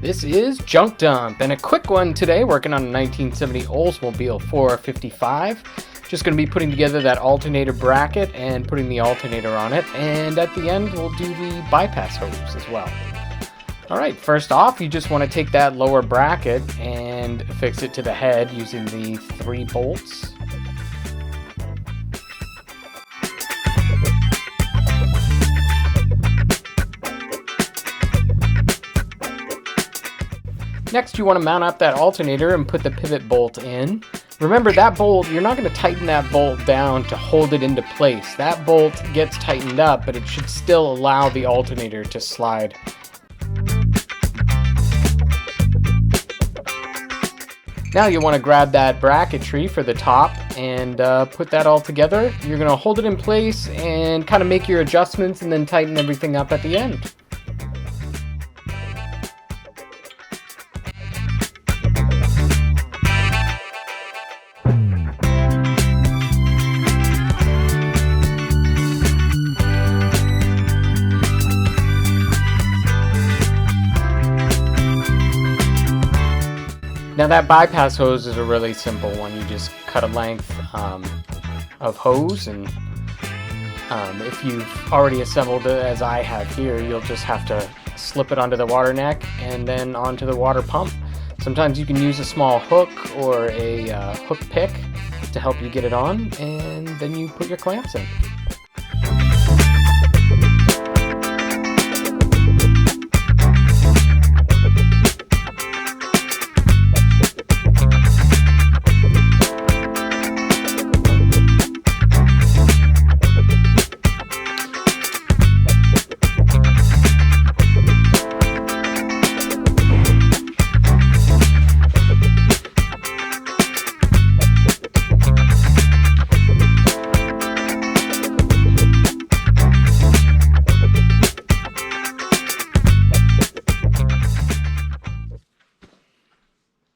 This is Junk Dump, and a quick one today, working on a 1970 Oldsmobile 455. Just going to be putting together that alternator bracket and putting the alternator on it, and at the end we'll do the bypass hose as well. Alright, first off, you just want to take that lower bracket and fix it to the head using the 3 bolts. Next, you want to mount up that alternator and put the pivot bolt in. Remember, that bolt, you're not going to tighten that bolt down to hold it into place. That bolt gets tightened up, but it should still allow the alternator to slide. Now you want to grab that bracketry for the top and put that all together. You're going to hold it in place and kind of make your adjustments and then tighten everything up at the end. Now that bypass hose is a really simple one. You just cut a length of hose, and if you've already assembled it as I have here, you'll just have to slip it onto the water neck and then onto the water pump. Sometimes you can use a small hook or a hook pick to help you get it on, and then you put your clamps in.